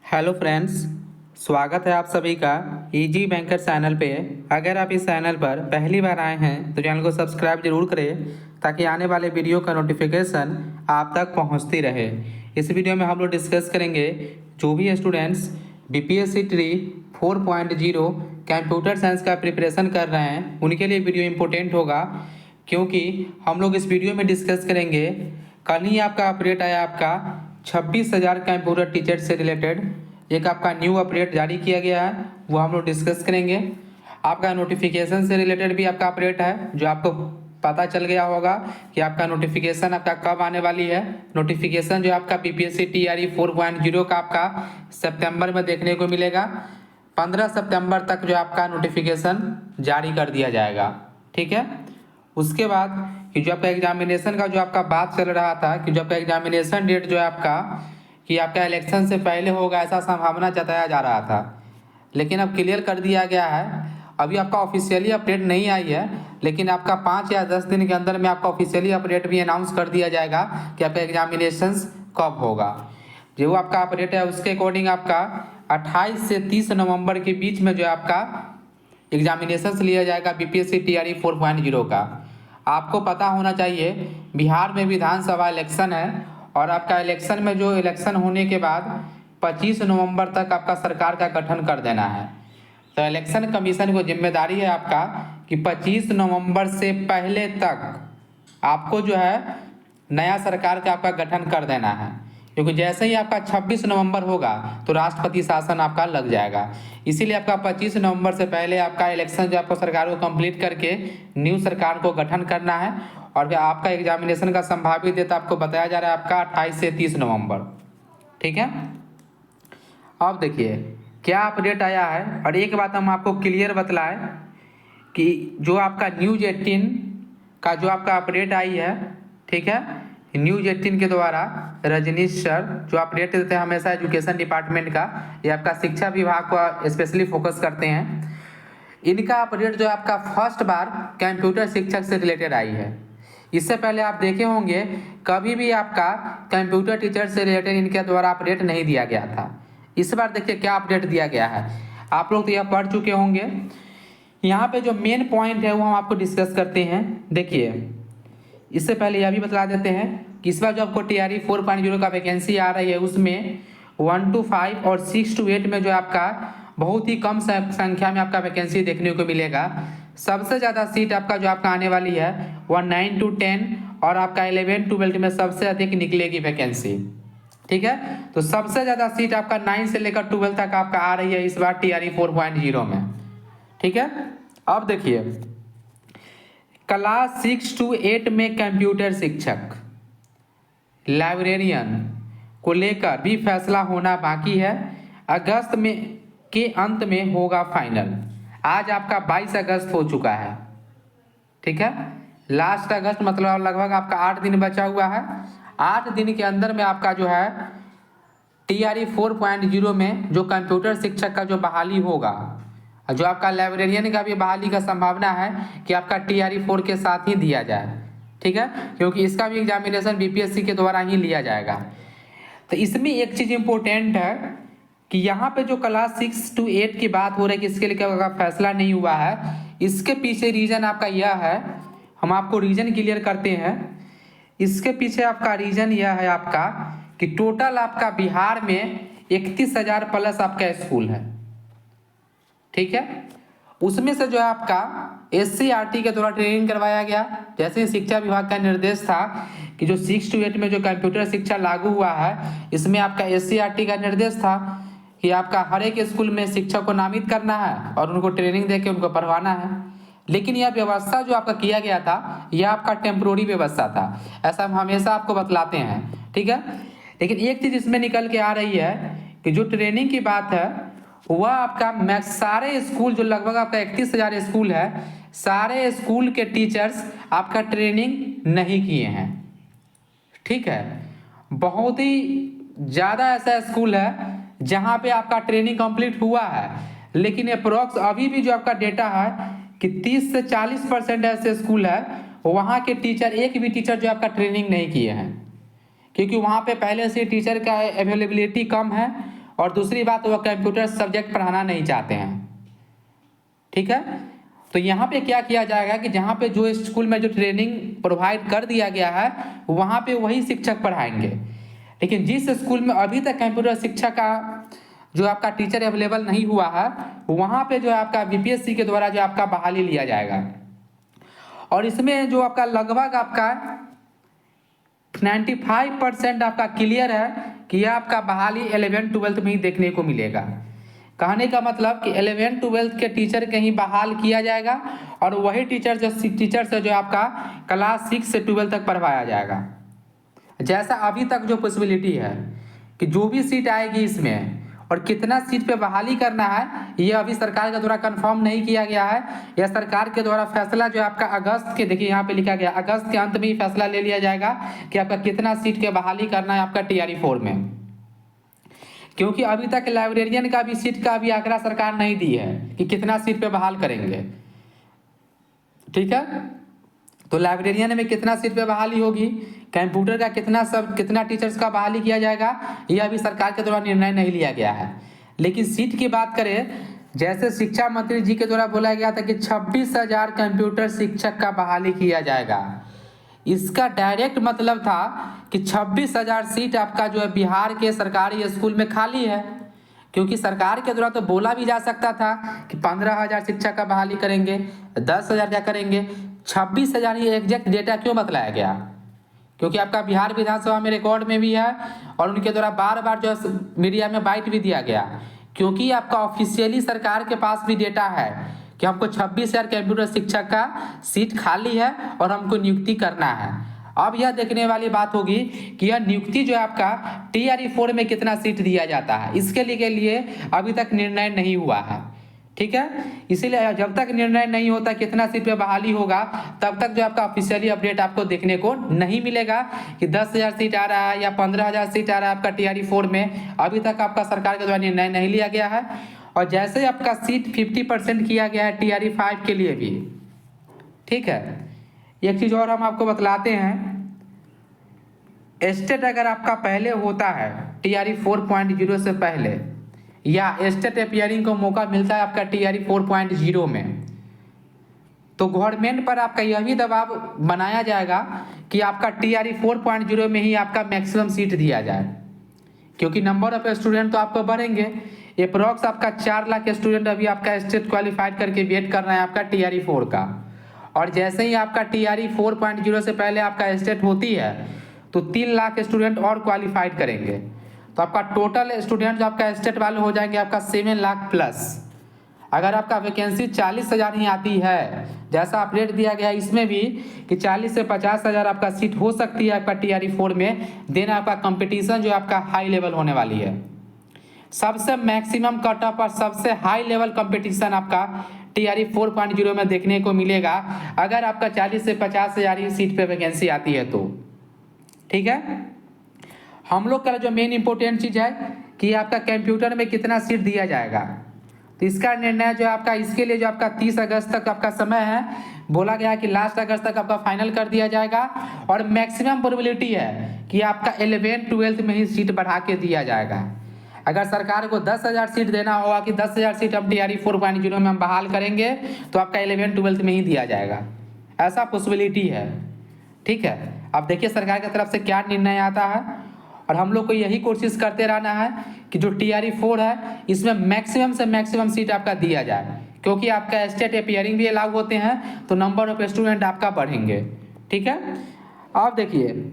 Hello friends, स्वागत है आप सभी का इजी बैंकर चैनल पे। अगर आप इस चैनल पर पहली बार आए हैं तो चैनल को सब्सक्राइब जरूर करें ताकि आने वाले वीडियो का नोटिफिकेशन आप तक पहुंचती रहे। इस वीडियो में हम लोग डिस्कस करेंगे जो भी students BPSC tree 4.0 computer science का प्रिपरेशन कर रहे हैं उनके लिए वीडियो इंपॉर्टेंट होगा, क्योंकि हम लोग इस वीडियो में डिस्कस करेंगे कल ही आपका अपडेट आया आपका 26,000 कंप्यूटर टीचर से रिलेटेड एक आपका न्यू अपडेट जारी किया गया है, वो हम लोग डिस्कस करेंगे। आपका नोटिफिकेशन से रिलेटेड भी आपका अपडेट है जो आपको पता चल गया होगा कि आपका नोटिफिकेशन आपका कब आने वाली है। नोटिफिकेशन जो आपका बीपीएससी टीआरई 4.0 का आपका सितंबर में देखने को मिलेगा। 15 सितंबर तक जो आपका नोटिफिकेशन जारी कर दिया जाएगा, ठीक है। उसके बाद कि जो आपका एग्जामिनेशन का जो आपका बात चल रहा था कि जो आपका एग्जामिनेशन डेट जो है आपका कि आपका इलेक्शन से पहले होगा, ऐसा संभावना जताया जा रहा था, लेकिन अब क्लियर कर दिया गया है। अभी आपका ऑफिशियली अपडेट नहीं आई है, लेकिन आपका 5 या 10 दिन के अंदर में आपका ऑफिशियली अपडेट भी अनाउंस कर दिया जाएगा कि आपका एग्जामिनेशन कब होगा। जो आपका अपडेट है उसके अकॉर्डिंग आपका 28 से 30 नवंबर के बीच में जो है आपका एग्जामिनेशन लिया जाएगा बीपीएससी टीआरई 4.0 का। आपको पता होना चाहिए बिहार में विधानसभा इलेक्शन है और आपका इलेक्शन में जो इलेक्शन होने के बाद 25 नवंबर तक आपका सरकार का गठन कर देना है। तो इलेक्शन कमीशन को जिम्मेदारी है आपका कि 25 नवंबर से पहले तक आपको जो है नया सरकार का आपका गठन कर देना है, क्योंकि जैसे ही आपका 26 नवंबर होगा तो राष्ट्रपति शासन आपका लग जाएगा। इसीलिए आपका 25 नवंबर से पहले आपका इलेक्शन जो आपको सरकार को कंप्लीट करके न्यू सरकार को गठन करना है। और आपका एग्जामिनेशन का संभावित डेट आपको बताया जा रहा है आपका 28 से 30 नवंबर, ठीक है। अब देखिए क्या अपडेट आया है, और एक बात हम आपको क्लियर बतलाएं कि जो आपका न्यूज 18 का जो आपका अपडेट आई है, ठीक है, न्यूज 18 के द्वारा रजनीश सर जो अपडेट देते हैं हमेशा एजुकेशन डिपार्टमेंट का, ये आपका शिक्षा विभाग को स्पेशली फोकस करते हैं। इनका अपडेट जो आपका फर्स्ट बार कंप्यूटर शिक्षक से रिलेटेड आई है। इससे पहले आप देखे होंगे कभी भी आपका कंप्यूटर टीचर से रिलेटेड इनके द्वारा अपडेट नहीं दिया गया था। इस बार देखिए क्या अपडेट दिया गया है। आप लोग तो यह पढ़ चुके होंगे। यहाँ पे जो मेन पॉइंट है वो हम आपको डिस्कस करते हैं। देखिए इससे पहले यह भी बता देते हैं कि इस बार जो आपको टीआरई 4.0 का वैकेंसी आ रही है उसमें 1 to 5 और 6 to 8 में जो आपका बहुत ही कम संख्या में आपका वैकेंसी देखने को मिलेगा। सबसे ज़्यादा सीट आपका जो आपका आने वाली है वह 9 to 10 और आपका 11-12 में सबसे अधिक निकलेगी वैकेंसी, ठीक है। तो सबसे ज़्यादा सीट आपका 9 से लेकर 12 तक आपका आ रही है इस बार टीआरई 4.0 में, ठीक है। अब देखिए क्लास 6 to 8 में कंप्यूटर शिक्षक लाइब्रेरियन को लेकर भी फैसला होना बाकी है। अगस्त में के अंत में होगा फाइनल। आज आपका 22 अगस्त हो चुका है, ठीक है। लास्ट अगस्त मतलब लगभग आपका 8 दिन बचा हुआ है। 8 दिन के अंदर में आपका जो है टीआरई 4.0 में जो कंप्यूटर शिक्षक का जो बहाली होगा, जो आपका लाइब्रेरियन का भी बहाली का संभावना है कि आपका टीआरई 4 के साथ ही दिया जाए, ठीक है, क्योंकि इसका भी एग्जामिनेशन बीपीएससी के द्वारा ही लिया जाएगा। तो इसमें एक चीज़ इंपॉर्टेंट है कि यहाँ पे जो क्लास 6 to 8 की बात हो रही है कि इसके लिए क्या फैसला नहीं हुआ है, इसके पीछे रीज़न आपका यह है, हम आपको रीज़न क्लियर करते हैं। इसके पीछे आपका रीज़न यह है आपका कि टोटल आपका बिहार में 31,000 प्लस आपका स्कूल है, ठीक है। उसमें से जो है आपका SCRT के द्वारा ट्रेनिंग करवाया गया। जैसे शिक्षा विभाग का निर्देश था कि जो 6 to 8 में जो कंप्यूटर शिक्षा लागू हुआ है इसमें आपका SCRT का निर्देश था कि आपका हर एक स्कूल में शिक्षक को नामित करना है और उनको ट्रेनिंग देके उनको पढ़वाना है। लेकिन यह व्यवस्था जो आपका किया गया था यह आपका टेम्प्रोरी व्यवस्था था, ऐसा हम हमेशा आपको बतलाते हैं, ठीक है। लेकिन एक चीज़ इसमें निकल के आ रही है कि जो ट्रेनिंग की बात है वह आपका सारे स्कूल जो लगभग आपका 31,000 स्कूल है, सारे स्कूल के टीचर्स आपका ट्रेनिंग नहीं किए हैं, ठीक है। बहुत ही ज़्यादा ऐसा स्कूल है जहाँ पे आपका ट्रेनिंग कंप्लीट हुआ है, लेकिन अप्रोक्स अभी भी जो आपका डेटा है कि 30 से 40% ऐसे स्कूल है वहाँ के टीचर, एक भी टीचर जो आपका ट्रेनिंग नहीं किए हैं, क्योंकि वहाँ पे पहले से टीचर का अवेलेबिलिटी कम है और दूसरी बात वो कंप्यूटर सब्जेक्ट पढ़ाना नहीं चाहते हैं। ठीक है, तो यहाँ पे क्या किया जाएगा कि जहाँ पे जो स्कूल में जो ट्रेनिंग प्रोवाइड कर दिया गया है वहाँ पे वही शिक्षक पढ़ाएंगे। लेकिन जिस स्कूल में अभी तक कंप्यूटर शिक्षा का जो आपका टीचर अवेलेबल नहीं हुआ है वहाँ पे जो है आपका बीपीएससी के द्वारा जो आपका बहाली लिया जाएगा। और इसमें जो आपका लगभग आपका 95% आपका क्लियर है कि यह आपका बहाली 11th-12th में ही देखने को मिलेगा। कहने का मतलब कि 11th-12th के टीचर कहीं बहाल किया जाएगा और वही टीचर से जो आपका क्लास 6 से 12 तक पढ़वाया जाएगा। जैसा अभी तक जो पॉसिबिलिटी है कि जो भी सीट आएगी इसमें और कितना सीट पे बहाली करना है ये अभी सरकार के द्वारा कंफर्म नहीं किया गया है। यह सरकार के द्वारा फैसला जो आपका अगस्त के, देखिए यहाँ पे लिखा गया अगस्त के अंत में ही फैसला ले लिया जाएगा कि आपका कितना सीट के बहाली करना है आपका टीआरई 4 में। क्योंकि अभी तक लाइब्रेरियन का भी सीट का अभी आंकड़ा सरकार नहीं दी है कि कितना सीट पे बहाल करेंगे। ठीक है, तो लाइब्रेरियन में कितना सीट पे बहाली होगी, कंप्यूटर का कितना टीचर्स का बहाली किया जाएगा यह अभी सरकार के द्वारा निर्णय नहीं लिया गया है। लेकिन सीट की बात करें, जैसे शिक्षा मंत्री जी के द्वारा बोला गया था कि 26,000 कंप्यूटर शिक्षक का बहाली किया जाएगा। इसका डायरेक्ट मतलब था कि 26,000 सीट आपका जो है बिहार के सरकारी स्कूल में खाली है। क्योंकि सरकार के द्वारा तो बोला भी जा सकता था कि 15,000 शिक्षक का बहाली करेंगे, 10,000 क्या करेंगे, 26,000 ये एग्जैक्ट डेटा क्यों बतलाया गया? क्योंकि आपका बिहार विधानसभा में रिकॉर्ड में भी है और उनके द्वारा बार बार जो मीडिया में बाइट भी दिया गया। क्योंकि आपका ऑफिशियली सरकार के पास भी डेटा है कि हमको 26,000 कंप्यूटर शिक्षक का सीट खाली है और हमको नियुक्ति करना है। अब यह देखने वाली बात होगी कि यह नियुक्ति जो है आपका टीआरई 4 में कितना सीट दिया जाता है, इसके लिए अभी तक निर्णय नहीं हुआ है। ठीक है, इसीलिए जब तक निर्णय नहीं होता कितना सीट पे बहाली होगा तब तक जो आपका ऑफिशियली अपडेट आपको देखने को नहीं मिलेगा कि 10,000 सीट आ रहा है या 15,000 सीट आ रहा है आपका टीआरई 4 में। अभी तक आपका सरकार के द्वारा निर्णय नहीं लिया गया है। और जैसे आपका सीट 50% किया गया है टीआरई 5 के लिए भी। ठीक है, एक चीज़ और हम आपको बतलाते हैं, स्टेट अगर आपका पहले होता है टीआरई 4.0 से पहले या स्टेट अपीयरिंग को मौका मिलता है आपका टीआरई 4.0 में, तो गवर्नमेंट पर आपका यह भी दबाव बनाया जाएगा कि आपका टीआरई 4.0 में ही आपका मैक्सिमम सीट दिया जाए। क्योंकि नंबर ऑफ स्टूडेंट तो आपको बढ़ेंगे, अप्रॉक्स आपका 4 लाख स्टूडेंट अभी आपका स्टेट क्वालिफाइड करके वेट कर रहे हैं आपका टीआरई 4 का। और जैसे ही आपका टीआरई 4.0 से पहले आपका स्टेट होती है तो 3 लाख स्टूडेंट और क्वालिफाइड करेंगे, तो आपका टोटल स्टूडेंट जो आपका स्टेट वाले हो जाएंगे आपका 7 लाख प्लस। अगर आपका वैकेंसी 40,000 ही आती है, जैसा अपडेट दिया गया है इसमें भी कि 40 से 50,000 आपका सीट हो सकती है आपका टीआरई 4 में, देन आपका कंपटीशन जो आपका हाई लेवल होने वाली है। सबसे मैक्सिमम कट ऑफ और सबसे हाई लेवल कंपटीशन आपका टीआरई 4.0 में देखने को मिलेगा अगर आपका 40 से 50,000 ही सीट पे वैकेंसी आती है तो। ठीक है, हम लोग का जो मेन इंपॉर्टेंट चीज़ है कि आपका कंप्यूटर में कितना सीट दिया जाएगा, तो इसका निर्णय जो आपका इसके लिए जो आपका 30 अगस्त तक आपका समय है, बोला गया कि लास्ट अगस्त तक आपका फाइनल कर दिया जाएगा। और मैक्सिमम प्रोबेबिलिटी है कि आपका 11th-12th में ही सीट बढ़ा के दिया जाएगा। अगर सरकार को 10,000 सीट देना होगा कि 10,000 सीट हम टीआरई 4.0 में हम बहाल करेंगे तो आपका 11th-12th में ही दिया जाएगा, ऐसा पॉसिबिलिटी है। ठीक है, अब देखिए सरकार की तरफ से क्या निर्णय आता है और हम लोग को यही कोशिश करते रहना है कि जो टीआरई 4 है इसमें मैक्सिमम से मैक्सिमम सीट आपका दिया जाए। क्योंकि आपका स्टेट अपीयरिंग भी अलाउ होते हैं तो नंबर ऑफ स्टूडेंट आपका बढ़ेंगे। ठीक है, अब देखिए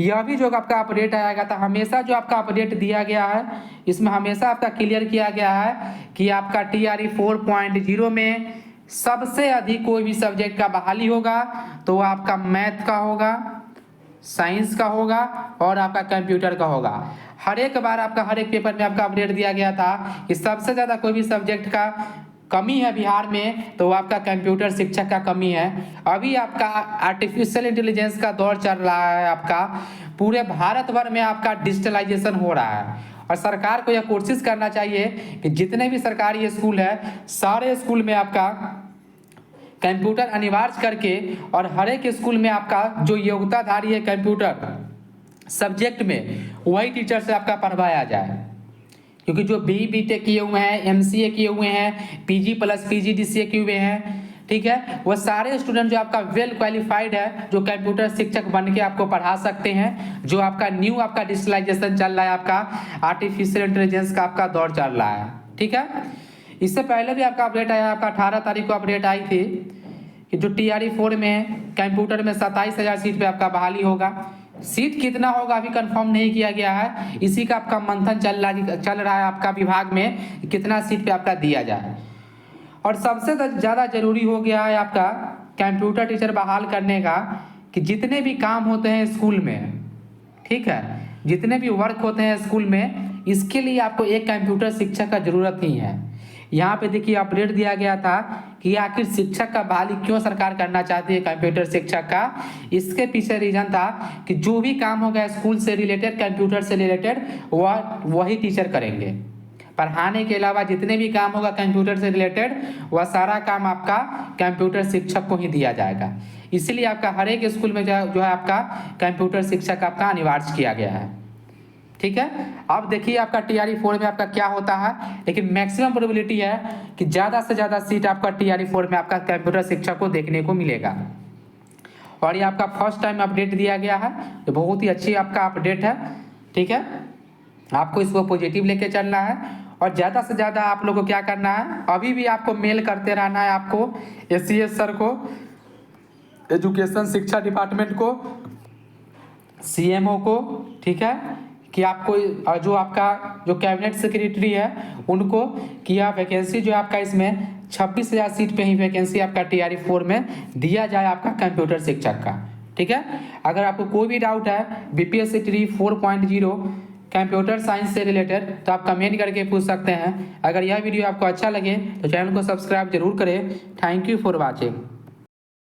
यह भी जो आपका अपडेट आएगा था, हमेशा जो आपका अपडेट दिया गया है इसमें हमेशा आपका क्लियर किया गया है कि आपका टीआरई 4.0 में सबसे अधिक कोई भी सब्जेक्ट का बहाली होगा तो आपका मैथ का होगा, साइंस का होगा और आपका कंप्यूटर का होगा। हर एक बार आपका हर एक पेपर में आपका अपडेट दिया गया था कि सबसे ज़्यादा कोई भी सब्जेक्ट का कमी है बिहार में तो आपका कंप्यूटर शिक्षक का कमी है। अभी आपका आर्टिफिशियल इंटेलिजेंस का दौर चल रहा है, आपका पूरे भारत भर में आपका डिजिटलाइजेशन हो रहा है और सरकार को यह कोशिश करना चाहिए कि जितने भी सरकारी स्कूल है सारे स्कूल में आपका कंप्यूटर अनिवार्य करके और हर एक स्कूल में आपका जो योग्यताधारी है कंप्यूटर सब्जेक्ट में वही टीचर से आपका पढ़वाया जाए। क्योंकि जो BTech किए हुए हैं, MCA किए हुए हैं, PG प्लस PGDCA किए हुए हैं, ठीक है, वो सारे स्टूडेंट जो आपका वेल क्वालिफाइड है, जो कंप्यूटर शिक्षक बन के आपको पढ़ा सकते हैं। जो आपका न्यू आपका डिजिटलाइजेशन चल रहा है, आपका आर्टिफिशियल इंटेलिजेंस का आपका दौर चल रहा है, ठीक है। इससे पहले भी आपका अपडेट आया, आपका 18 तारीख को अपडेट आई थी कि जो TRE-4 में कंप्यूटर में 27,000 सीट पे आपका बहाली होगा। सीट कितना होगा अभी कंफर्म नहीं किया गया है, इसी का आपका मंथन चल रहा है आपका विभाग में, कितना सीट पे आपका दिया जाए। और सबसे ज़्यादा जरूरी हो गया है आपका कंप्यूटर टीचर बहाल करने का, कि जितने भी काम होते हैं स्कूल में, ठीक है, जितने भी वर्क होते हैं स्कूल में, इसके लिए आपको एक कंप्यूटर शिक्षक का ज़रूरत ही है। यहाँ पे देखिए अपडेट दिया गया था कि आखिर शिक्षक का बहाली क्यों सरकार करना चाहती है, कंप्यूटर शिक्षक का। इसके पीछे रीजन था कि जो भी काम होगा स्कूल से रिलेटेड, कंप्यूटर से रिलेटेड, वही टीचर करेंगे। पढ़ाने के अलावा जितने भी काम होगा कंप्यूटर से रिलेटेड, वह सारा काम आपका कंप्यूटर शिक्षक को ही दिया जाएगा। इसलिए आपका हर एक स्कूल में जो है आपका कंप्यूटर शिक्षक आपका अनिवार्य किया गया है, ठीक है। अब देखिए आपका TRE-4 में आपका क्या होता है, लेकिन मैक्सिमम प्रोबेबिलिटी है कि ज़्यादा से ज़्यादा सीट आपका TRE-4 में आपका कंप्यूटर शिक्षक को देखने को मिलेगा। और ये आपका फर्स्ट टाइम अपडेट दिया गया है, तो बहुत ही अच्छी आपका अपडेट है, ठीक है। आपको इसको पॉजिटिव लेके चलना है और ज़्यादा से ज़्यादा आप लोगों को क्या करना है, अभी भी आपको मेल करते रहना है, आपको SCS सर को, एजुकेशन शिक्षा डिपार्टमेंट को, CMO को, ठीक है, कि आपको जो आपका जो कैबिनेट सेक्रेटरी है उनको, कि आप वैकेंसी जो आपका इसमें 26,000 सीट पे ही वैकेंसी आपका TRE-4 में दिया जाए आपका कंप्यूटर शिक्षक का, ठीक है। अगर आपको कोई भी डाउट है BPSC TRE 4.0 कंप्यूटर साइंस से रिलेटेड, तो आप कमेंट करके पूछ सकते हैं। अगर यह वीडियो आपको अच्छा लगे तो चैनल को सब्सक्राइब जरूर करें। Thank you for watching.